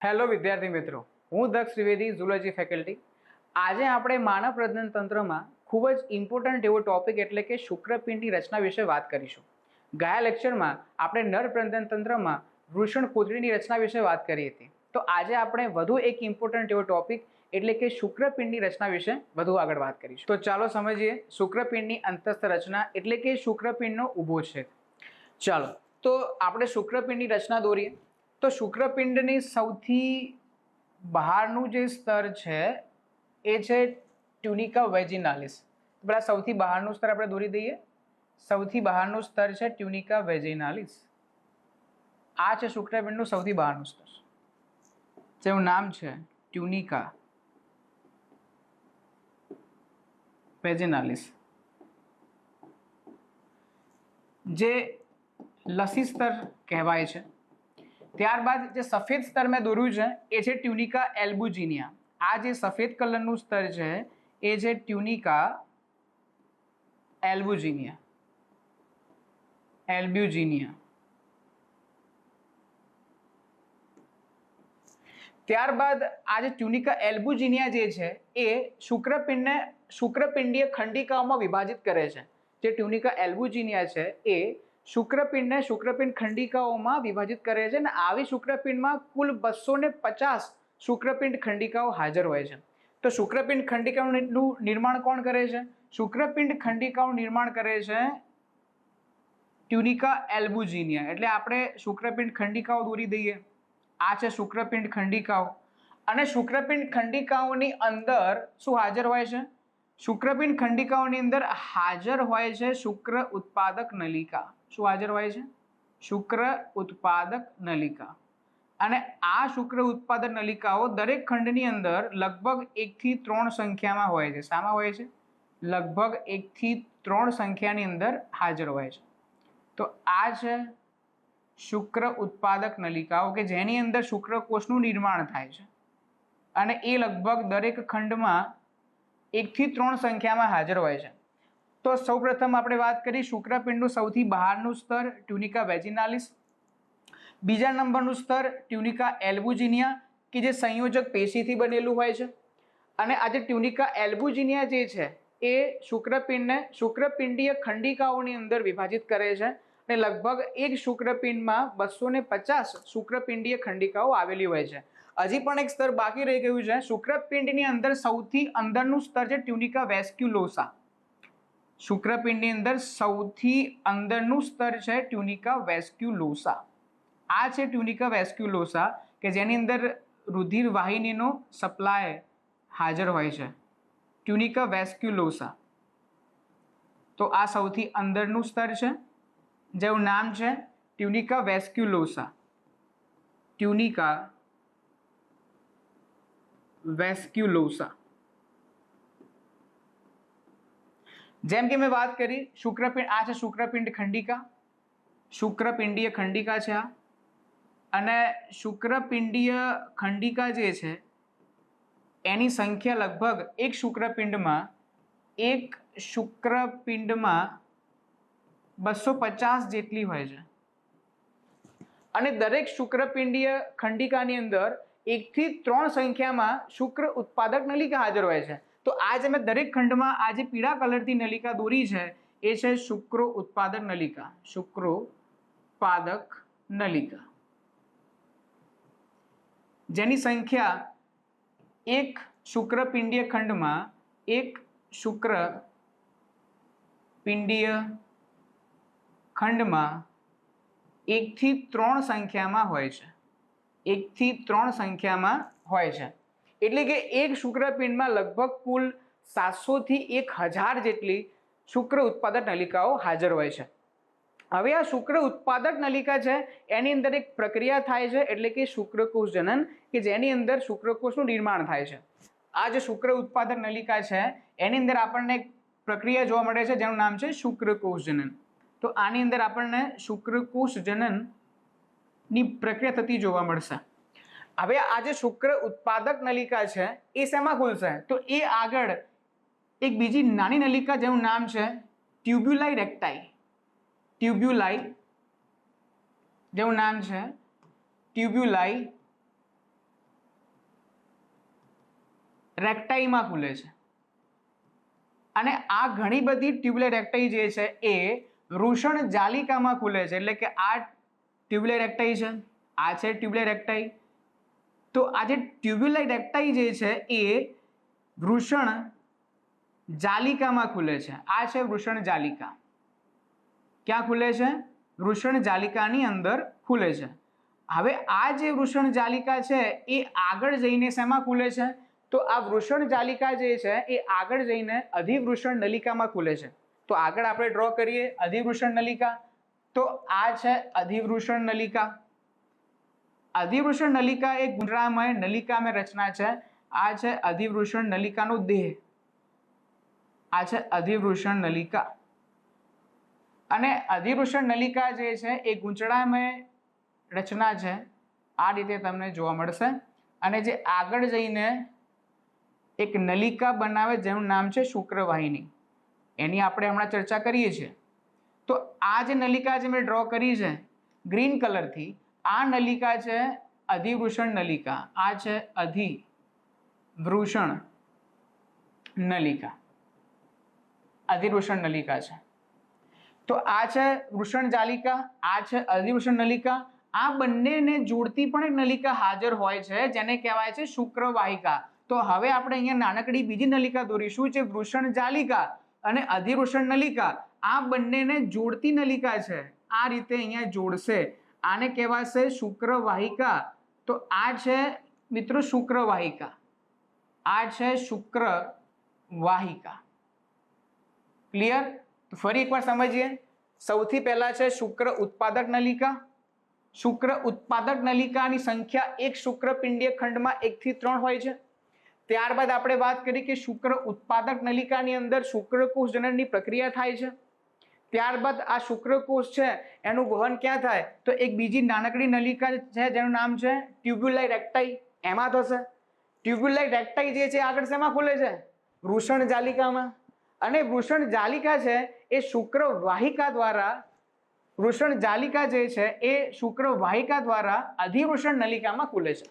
Hello વિદ્યાર્થી મિત્રો, હું દક્ષ ત્રિવેદી, ઝૂલોજી ફેકલ્ટી. આજે આપણે માનવ પ્રજનન તંત્રમાં ખૂબ જ ઇમ્પોર્ટન્ટ એવો ટોપિક એટલે કે શુક્રપિંડની રચના વિશે વાત કરીશું. ગયા લેક્ચરમાં આપણે નર પ્રજનન તંત્રમાં વૃષણ કોથળીની રચના વિશે વાત કરી હતી. તો આજે આપણે વધુ એક ઇમ્પોર્ટન્ટ એવો ટોપિક એટલે કે શુક્રપિંડની રચના વિશે વધુ આગળ વાત કરીશું. તો ચાલો સમજીએ શુક્રપિંડની અંતસ્થ રચના એટલે કે શુક્રપિંડનો ઊભો છેદ. ચાલો તો આપણે શુક્રપિંડની રચના દોરીએ. તો શુક્રપિંડની સૌથી બહારનું જે સ્તર છે એ છે ટ્યુનિકા વેજિનાલિસ. પેલા સૌથી બહારનું સ્તર આપણે દોરી દઈએ. સૌથી બહારનું સ્તર છે ટ્યુનિકા વેજિનાલિસ. આ છે શુક્રપિંડનું સૌથી બહારનું સ્તર, જેનું નામ છે ટ્યુનિકા વેજિનાલિસ, જે લસી સ્તર કહેવાય છે. ત્યારબાદ જે સફેદ સ્તર મેં દોર્યું છે એ છે ટ્યુનિકા એલ્બુજિનિયા. આ જે સફેદ કલરનું સ્તર છે એ છે ટ્યુનિકા એલ્બુજિનિયા. ત્યારબાદ આ જે ટ્યુનિકા એલ્બુજિનિયા જે છે એ શુક્રપિંડીય ખંડિકાઓમાં વિભાજિત કરે છે. જે ટ્યુનિકા એલ્બુજિનિયા છે એ શુક્રપિંડ ખંડિકાઓમાં વિભાજિત કરે છે અને આવી શુક્રપિંડમાં કુલ 250 શુક્રપિંડ ખંડિકાઓ હાજર હોય છે. તો શુક્રપિંડ ખંડિકાઓનું નિર્માણ કોણ કરે છે? શુક્રપિંડ ખંડિકાઓનું નિર્માણ કરે છે ટ્યુનિકા એલ્બુજિનિયા. એટલે આપણે શુક્રપિંડ ખંડિકાઓ દોરી દઈએ. આ છે શુક્રપિંડ ખંડિકાઓ, અને શુક્રપિંડ ખંડિકાઓની અંદર શું હાજર હોય છે? શુક્રપિંડ ખંડિકાઓની અંદર હાજર હોય છે શુક્ર ઉત્પાદક નલિકા. શું હાજર હોય છે? શુક્ર ઉત્પાદક નલિકા. અને આ શુક્ર ઉત્પાદક નલિકાઓ દરેક ખંડની અંદર લગભગ 1 થી 3 સંખ્યામાં હોય છે. શામાં હોય છે? લગભગ 1 થી 3 સંખ્યાની અંદર હાજર હોય છે. તો આ છે શુક્ર ઉત્પાદક નલિકાઓ કે જેની અંદર શુક્રકોષનું નિર્માણ થાય છે, અને એ લગભગ દરેક ખંડમાં 1 થી 3 સંખ્યામાં હાજર હોય છે. તો સૌપ્રથમ આપણે વાત કરી શુક્રપિંડનું સૌથી બહારનું સ્તર ટ્યુનિકા વેજિનાલિસ. બીજા નંબરનું સ્તર ટ્યુનિકા એલ્બુજિનિયા કે જે સંયોજક પેશીથી બનેલું હોય છે. અને આ જે ટ્યુનિકા એલ્બુજિનિયા જે છે એ શુક્રપિંડીય ખંડિકાઓની અંદર વિભાજિત કરે છે, અને લગભગ એક શુક્રપિંડમાં 250 શુક્રપિંડીય ખંડિકાઓ આવેલી હોય છે. હજી પણ એક સ્તર બાકી રહી ગયું છે. શુક્રપિંડની અંદર સૌથી અંદરનું સ્તર છે ટ્યુનિકા વેસ્ક્યુલોસા. શુક્રપિંડની અંદર સૌથી અંદરનું સ્તર છે ટ્યુનિકા વેસ્ક્યુલોસા. આ છે ટ્યુનિકા વેસ્ક્યુલોસા કે જેની અંદર રુધિર વાહિનીનો સપ્લાય હાજર હોય છે. ટ્યુનિકા વેસ્ક્યુલોસા. તો આ સૌથી અંદરનું સ્તર છે, જેનું નામ છે ટ્યુનિકા વેસ્ક્યુલોસા. ટ્યુનિકા વેસ્ક્યુલોસા. જેમ કે મેં વાત કરી શુક્રપિંડ, આ છે શુક્રપિંડ ખંડિકા, શુક્રપિંડીય ખંડિકા છે આ. અને શુક્રપિંડીય ખંડિકા જે છે એની સંખ્યા લગભગ એક શુક્રપિંડમાં 250 જેટલી હોય છે. અને દરેક શુક્રપિંડીય ખંડિકાની અંદર 1 થી 3 સંખ્યામાં શુક્ર ઉત્પાદક નલિકા હાજર હોય છે. તો આ જે મેં દરેક ખંડમાં આ જે પીળા કલરથી નલિકા દોરી છે એ છે શુક્રો ઉત્પાદક નલિકા. શુક્રોત્પાદક નલિકા, જેની સંખ્યા એક શુક્રપિંડીય ખંડમાં, એક શુક્રપિંડીય ખંડમાં 1 થી 3 સંખ્યામાં હોય છે. 1 થી 3 સંખ્યામાં હોય છે. એટલે કે એક શુક્રપિંડમાં લગભગ કુલ 700 થી 1000 જેટલી શુક્ર ઉત્પાદક નલિકાઓ હાજર હોય છે. હવે આ શુક્ર ઉત્પાદક નલિકા છે એની અંદર એક પ્રક્રિયા થાય છે એટલે કે શુક્રકોષ જનન, કે જેની અંદર શુક્રકોષનું નિર્માણ થાય છે. આ જે શુક્ર ઉત્પાદક નલિકા છે એની અંદર આપણને એક પ્રક્રિયા જોવા મળે છે જેનું નામ છે શુક્રકોષ જનન. તો આની અંદર આપણને શુક્રકોષ જનનની પ્રક્રિયા થતી જોવા મળશે. હવે આ જે શુક્ર ઉત્પાદક નલિકા છે એ શેમાં ખુલશે? તો એ આગળ એક બીજી નાની નલિકા જેનું નામ છે ટ્યુબ્યુલાઈ રેક્ટાઈ. જેવું નામ છે ટ્યુબ્યુલાઈ રેક્ટાઈમાં ખુલે છે અને આ ઘણી બધી ટ્યુબ્યુલર રેક્ટાઈ જે છે એ વૃષણ જાલિકામાં ખુલે છે. એટલે કે આ ટ્યુબ્યુલર રેક્ટાઈ છે, આ છે ટ્યુબ્યુલર રેક્ટાઈ. તો આ જે ટ્યુબ્યુલર રેક્ટાઈ જે છે એ વૃષણ જાલિકામાં ખુલે છે. આ છે વૃષણ જાલિકા. ક્યાં ખુલે છે? વૃષણ જાલિકાની અંદર ખુલે છે. હવે આ જે વૃષણ જાલિકા છે એ આગળ જઈને શેમાં ખુલે છે? તો આ વૃષણ જાલિકા જે છે એ આગળ જઈને અધિવૃષણ નલિકામાં ખુલે છે. તો આગળ આપણે ડ્રો કરીએ અધિવૃષણ નલિકા. તો આ છે અધિવૃષણ નલિકા. અધિવૃષણ નલિકા એક ગુંજરામય નલિકામય રચના છે. આ છે અધિવૃષણ નલિકાનો દેહ. આ છે અધિવૃષણ નલિકા. અને અધિવૃષણ નલિકા જે છે એ ગુંચળામય રચના છે. આ રીતે તમને જોવા મળશે. અને જે આગળ જઈને એક નલિકા બનાવે જેનું નામ છે શુક્રવાહિની, એની આપણે હમણાં ચર્ચા કરીએ છીએ. તો આ જે નલિકા જે મેં ડ્રો કરી છે ગ્રીન કલરથી, આ નલિકા છે અધિવૃષણ નલિકા. આ છે અધિવૃષણ નલિકા. અધિવૃષણ નલિકા છે. તો આ છે વૃષણ જાલિકા, આ છે અધિવૃષણ નલિકા. આ બંનેને જોડતી પણ એક નલિકા હાજર હોય છે જેને કહેવાય છે શુક્રવાહિકા. તો હવે આપણે અહીંયા નાનકડી બીજી નલિકા દોરીશું જે વૃષણ જાલિકા અને અધિવૃષણ નલિકા, આ બંનેને જોડતી નલિકા છે. આ રીતે અહીંયા જોડશે, આને કહેવાશે શુક્રવાહિકા. તો આ છે મિત્રો શુક્રવાહિકા. આ છે શુક્રવાહિકા. ક્લિયર? તો ફરી એકવાર સમજીએ. સૌથી પહેલા છે શુક્ર ઉત્પાદક નલિકા. શુક્ર ઉત્પાદક નલિકાની સંખ્યા એક શુક્રપિંડીય ખંડમાં 1 થી 3 હોય છે. ત્યારબાદ આપણે વાત કરી કે શુક્ર ઉત્પાદક નલિકાની અંદર શુક્રકોષ જનનની પ્રક્રિયા થાય છે. ત્યારબાદ આ શુક્રકોષ છે એનું વહન ક્યાં થાય? તો એક બીજી નાનકડી નલિકા છે જેનું નામ છે ટ્યુબ્યુલર રેક્ટાઈ, એમાં થશે. ટ્યુબ્યુલર રેક્ટાઈ જે છે આગળ શેમાં ખુલે છે? વૃષણ જાલિકામાં. અને વૃષણ જાલિકા છે એ શુક્રવાહિકા દ્વારા, વૃષણ જાલિકા જે છે એ શુક્રવાહિકા દ્વારા અધિવૃષણ નલિકામાં ખુલે છે.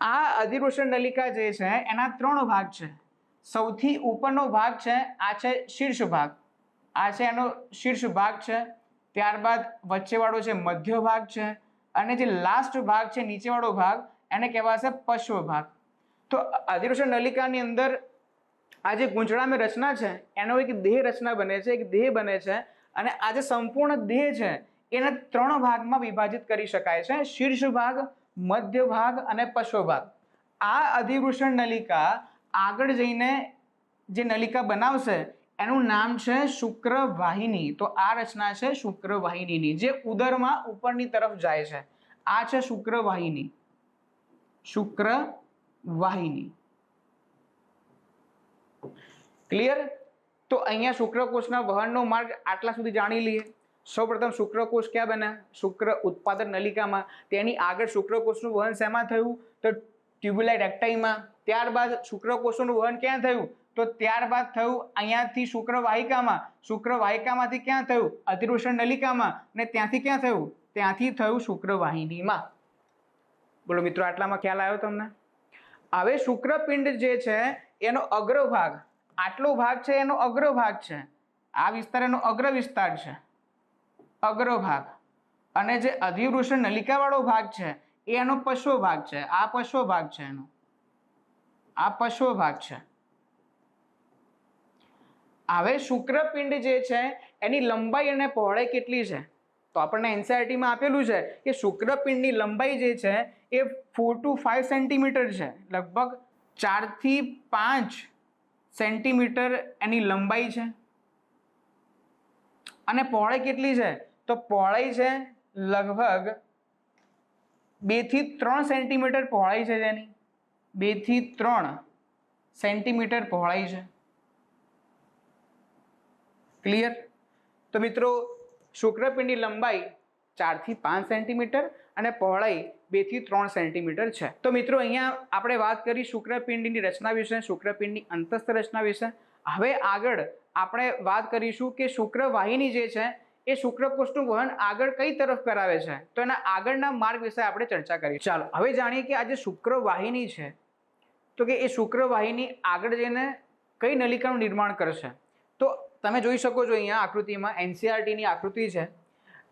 આ અધિવૃષણ નલિકા જે છે એના 3 ભાગ છે. સૌથી ઉપરનો ભાગ છે આ છે શીર્ષ ભાગ. આ છે એનો શીર્ષ ભાગ છે. ત્યારબાદ વચ્ચેવાળો છે મધ્ય ભાગ છે. અને જે લાસ્ટ ભાગ છે નીચેવાળો ભાગ એને કહેવાશે પશ્વ ભાગ. તો અધિવૃષણ નલિકાની અંદર આ જે ગુંચળામય રચના છે એનો એક દેહ રચના બને છે, એક દેહ બને છે. અને આ જે સંપૂર્ણ દેહ છે એને 3 ભાગમાં વિભાજિત કરી શકાય છે: શીર્ષ ભાગ, મધ્ય ભાગ અને પશ્વ ભાગ. આ અધિવૃષણ નલિકા આગળ જઈને જે નલિકા બનાવશે એનું નામ છે શુક્રવાહિની. તો આ રચના છે શુક્રવાહિનીની જે ઉદરમાં ઉપરની તરફ જાય છે. આ છે શુક્રવાહિની. શુક્રવાહિની. ક્લિયર? તો અહીંયા શુક્રકોષના વહનનો માર્ગ આટલા સુધી જાણી લઈએ. સૌપ્રથમ શુક્રકોષ ક્યાં બન્યા? શુક્ર ઉત્પાદક નલિકામાં. તેની આગળ શુક્રકોષનું વહન શેમાં થયું? તો ટ્યુબ્યુલર રેક્ટાઈમાં. ત્યારબાદ શુક્રકોષનું વહન ક્યાં થયું? તો ત્યારબાદ થયું અહીંયાથી શુક્રવાહિકામાં. શુક્રવાહિકામાંથી ક્યાં થયું? અધિવૃષણ નલિકામાં. અને ત્યાંથી ક્યાં થયું? ત્યાંથી થયું શુક્રવાહિનીમાં. બોલો મિત્રો, આટલામાં ખ્યાલ આવ્યો તમને? હવે શુક્રપિંડ જે છે એનો અગ્રભાગ, આટલો ભાગ છે એનો અગ્રભાગ છે. આ વિસ્તાર એનો અગ્ર વિસ્તાર છે, અગ્રભાગ. અને જે અધિવૃષણ નલિકાવાળો ભાગ છે એ એનો પશ્વ ભાગ છે. આ પશ્વ ભાગ છે એનો. આ પશ્વ ભાગ છે. હવે શુક્રપિંડ જે છે એની લંબાઈ અને પહોળાઈ કેટલી છે? તો આપણને એનસીઈઆરટીમાં આપેલું છે કે શુક્રપિંડની લંબાઈ જે છે એ 4 to 5 સેન્ટીમીટર છે. લગભગ 4 થી 5 સેન્ટીમીટર એની લંબાઈ છે. અને પહોળાઈ કેટલી છે? તો પહોળાઈ છે લગભગ 2 થી 3 સેન્ટીમીટર પહોળાઈ છે જેની. 2 થી 3 સેન્ટીમીટર પહોળાઈ છે. ક્લિયર? તો મિત્રો, શુક્રપિંડની લંબાઈ 4 થી 5 સેન્ટીમીટર અને પહોળાઈ 2 થી 3 સેન્ટીમીટર છે. તો મિત્રો, અહીંયા આપણે વાત કરી શુક્રપિંડની રચના વિશે, શુક્રપિંડની અંતસ્થ રચના વિશે. હવે આગળ આપણે વાત કરીશું કે શુક્રવાહિની જે છે એ શુક્રકોષનું વહન આગળ કઈ તરફ કરાવે છે. તો એના આગળના માર્ગ વિશે આપણે ચર્ચા કરીએ. ચાલો હવે જાણીએ કે આ જે શુક્રવાહિની છે તો કે એ શુક્રવાહિની આગળ જઈને કઈ નલિકાનું નિર્માણ કરશે? તો તમે જોઈ શકો છો અહીંયા આકૃતિમાં, એનસીઆરટીની આકૃતિ છે.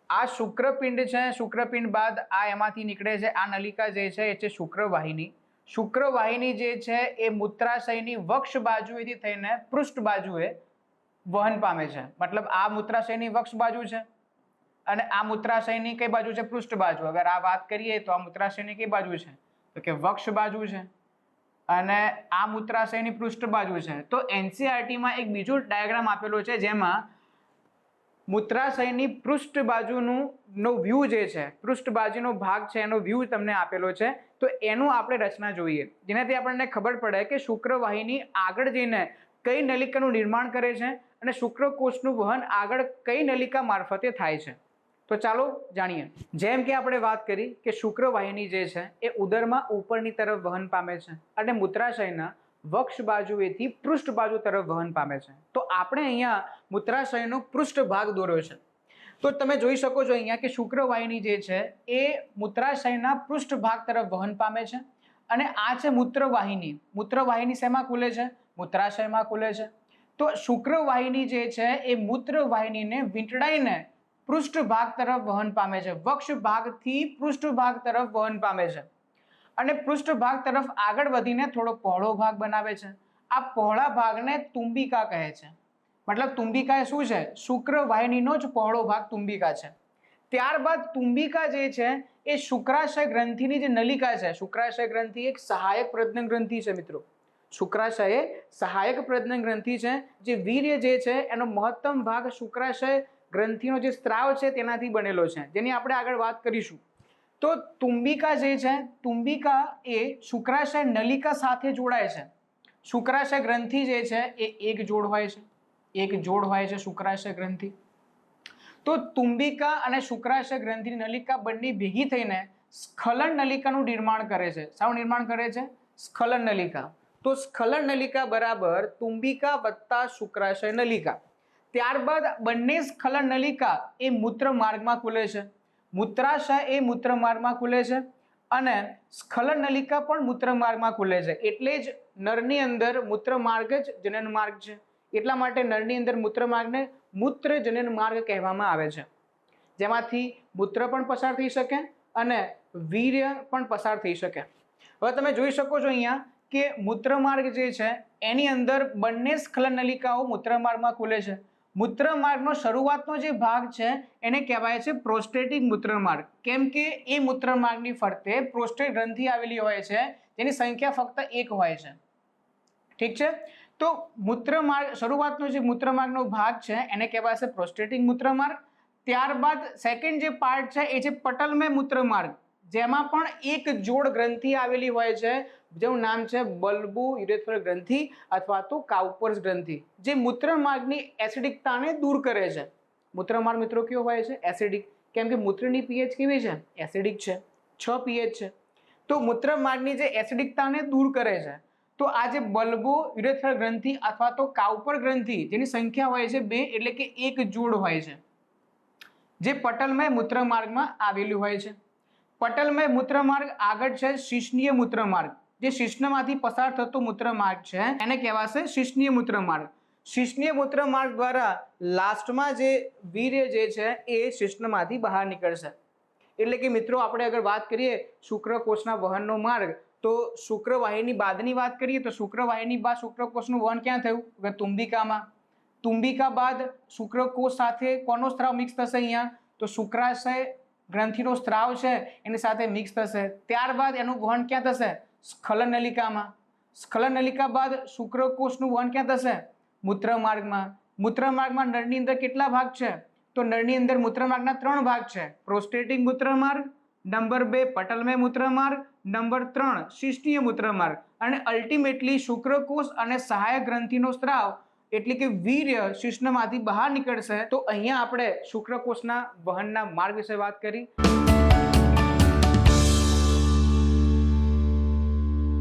આ શુક્રપિંડ છે, શુક્રપિંડ બાદ આ એમાંથી નીકળે છે આ નલિકા જે છે એ છે શુક્રવાહિની. શુક્રવાહિની જે છે એ મૂત્રાશયની વક્ષ બાજુએથી થઈને પૃષ્ઠ બાજુએ વહન પામે છે. મતલબ આ મૂત્રાશયની વક્ષ બાજુ છે અને આ મૂત્રાશયની કઈ બાજુ છે? પૃષ્ઠ બાજુ. અગર આ વાત કરીએ તો આ મૂત્રાશયની કઈ બાજુ છે? તો કે વક્ષ બાજુ છે અને આ મૂત્રાશયની પૃષ્ઠ બાજુ છે. તો એનસીઆરટીમાં એક બીજો ડાયાગ્રામ આપેલો છે જેમાં મૂત્રાશયની પૃષ્ઠ બાજુનો વ્યૂ જે છે, પૃષ્ઠ બાજુનો ભાગ છે એનો વ્યૂ તમને આપેલો છે. તો એનું આપણે રચના જોઈએ જેનાથી આપણને ખબર પડે કે શુક્રવાહિની આગળ જઈને કઈ નલિકાનું નિર્માણ કરે છે અને શુક્રકોષનું વહન આગળ કઈ નલિકા મારફતે થાય છે. તો ચાલો જાણીએ. જેમ કે આપણે વાત કરી કે શુક્રવાહિની જે છે એ ઉદરમાં ઉપરની તરફ વહન પામે છે અને મૂત્રાશયના વક્ષ બાજુએથી પૃષ્ઠ બાજુ તરફ વહન પામે છે. તો આપણે અહીંયા મૂત્રાશયનો પૃષ્ઠ ભાગ દોર્યો છે. તો તમે જોઈ શકો છો અહીંયા કે શુક્રવાહિની જે છે એ મૂત્રાશયના પૃષ્ઠ ભાગ તરફ વહન પામે છે અને આ છે મૂત્રવાહિની. મૂત્રવાહિની શેમાં ખુલે છે? મૂત્રાશયમાં ખુલે છે. તો શુક્રવાહિની જે છે એ મૂત્રવાહિનીને વીંટળાઈને પૃષ્ઠ ભાગ તરફ વહન પામે છે, વક્ષ ભાગથી પૃષ્ઠ ભાગ તરફ વહન પામે છે અને પૃષ્ઠ ભાગ તરફ આગળ વધીને થોડો પહોળો ભાગ બનાવે છે. આ પહોળા ભાગને તુંબિકા કહે છે. મતલબ તુંબિકા એ શું છે? શુક્રવાહિનીનો જ પહોળો ભાગ તુંબિકા છે. ત્યારબાદ તુંબિકા જે છે એ શુક્રાશય ગ્રંથિની જે નલિકા છે, શુક્રાશય ગ્રંથિ એક સહાયક પ્રજનન ગ્રંથિ છે મિત્રો. શુક્રાશય એ સહાયક પ્રજનન ગ્રંથિ છે. જે વીર્ય જે છે એનો મહત્તમ ભાગ શુક્રાશય ગ્રંથિનો જે સ્ત્રાવ છે તેનાથી બનેલો છે, જેની આપણે આગળ વાત કરીશું. તો તુંબિકા જે છે, તુંબિકા એ શુક્રાશય નલિકા સાથે જોડાય છે. શુક્રાશય ગ્રંથિ જે છે એ એક જોડ હોય છે, એક જોડ હોય છે શુક્રાશય ગ્રંથિ. તો તુંબિકા અને શુક્રાશય ગ્રંથિની નલિકા બંને ભેગી થઈને સ્ખલન નલિકાનું નિર્માણ કરે છે. શાનું નિર્માણ કરે છે? સ્ખલન નલિકા. તો સ્ખલન નલિકા બરાબર તુંબિકા વત્તા શુક્રાશય નલિકા. ત્યારબાદ બંને સ્ખલન નલિકા એ મૂત્ર માર્ગમાં ખુલે છે. મૂત્રાશય એ મૂત્ર માર્ગમાં ખુલે છે અને સ્ખલન નલિકા પણ મૂત્ર માર્ગમાં ખુલે છે. એટલે જ નરની અંદર મૂત્ર માર્ગ જ જનન માર્ગ છે. એટલા માટે નરની અંદર મૂત્ર માર્ગને મૂત્ર જનન માર્ગ કહેવામાં આવે છે, જેમાંથી મૂત્ર પણ પસાર થઈ શકે અને વીર્ય પણ પસાર થઈ શકે. હવે તમે જોઈ શકો છો અહીંયા કે મૂત્ર માર્ગ જે છે એની અંદર બંને સ્ખલન નલિકાઓ મૂત્ર માર્ગમાં ખુલે છે. મૂત્ર માર્ગનો શરૂઆતનો જે ભાગ છે એને કહેવાય છે પ્રોસ્ટેટિક મૂત્ર માર્ગ. કેમ કે એ મૂત્ર માર્ગની ફરતે પ્રોસ્ટેટ ગ્રંથિ આવેલી હોય છે જેની સંખ્યા ફક્ત 1 હોય છે. ઠીક છે. તો મૂત્ર માર્ગ, શરૂઆતનો જે મૂત્ર માર્ગનો ભાગ છે એને કહેવાય છે પ્રોસ્ટેટિક મૂત્ર માર્ગ. ત્યારબાદ સેકન્ડ જે પાર્ટ છે એ છે પટલમય મૂત્ર માર્ગ, જેમાં પણ એક જોડ ગ્રંથિ આવેલી હોય છે જેનું નામ છે બલ્બો યુરેથ્રલ ગ્રંથિ અથવા તો કાઉપર્સ ગ્રંથિ, જે મૂત્ર માર્ગની એસિડિકતાને દૂર કરે છે. મૂત્ર માર્ગ મિત્રો કયો હોય છે? એસિડિક. કેમ કે મૂત્રની પીએચ કેવી છે? એસિડિક છે, 6 પીએચ છે. તો મૂત્ર માર્ગની જે એસિડિકતાને દૂર કરે છે. તો આ જે બલ્બો યુરેથ્રલ ગ્રંથિ અથવા તો કાઉપર ગ્રંથિ જેની સંખ્યા હોય છે 2, એટલે કે એક જોડ હોય છે, જે પટલમય મૂત્ર માર્ગમાં આવેલું હોય છે. પટલમય મૂત્ર માર્ગ આગળ છે શિશ્નીય મૂત્ર માર્ગ. જે શિશ્નમાંથી પસાર થતો મૂત્ર માર્ગ છે એને કહેવાશે શિશ્નીય મૂત્ર માર્ગ. શિશ્નીય મૂત્ર માર્ગ દ્વારા લાસ્ટમાં જે વીર્ય જે છે એ શિશ્નમાંથી બહાર નીકળશે. એટલે કે મિત્રો આપણે અગર વાત કરીએ શુક્રકોષના વહનનો માર્ગ, તો શુક્રવાહિની બાદની વાત કરીએ તો શુક્રવાહિની બાદ શુક્રકોષનું વહન ક્યાં થયું? તુંબિકામાં. તુંબિકા બાદ શુક્રકોષ સાથે કોનો સ્ત્રાવ મિક્સ થશે અહીંયા? તો શુક્રાશય ગ્રંથિનો સ્ત્રાવ છે એની સાથે મિક્સ થશે. ત્યારબાદ એનું વહન ક્યાં થશે? સ્ખલન નલિકામાં. સ્ખલન નલિકા બાદ શુક્રકોષનું વહન ક્યાં થશે? મૂત્ર માર્ગમાં. મૂત્ર માર્ગમાં નળની અંદર કેટલા ભાગ છે? તો નળની અંદર મૂત્ર માર્ગના 3 ભાગ છે. પ્રોસ્ટેટિક મૂત્ર માર્ગ, નંબર 2 પટલમય મૂત્ર માર્ગ, નંબર 3 શિશ્નીય મૂત્ર માર્ગ. અને અલ્ટિમેટલી શુક્રકોષ અને સહાયક ગ્રંથિનો સ્ત્રાવ એટલે કે વીર્ય શિશ્નમાંથી બહાર નીકળશે. તો અહીંયા આપણે શુક્રકોષના વહનના માર્ગ વિશે વાત કરી.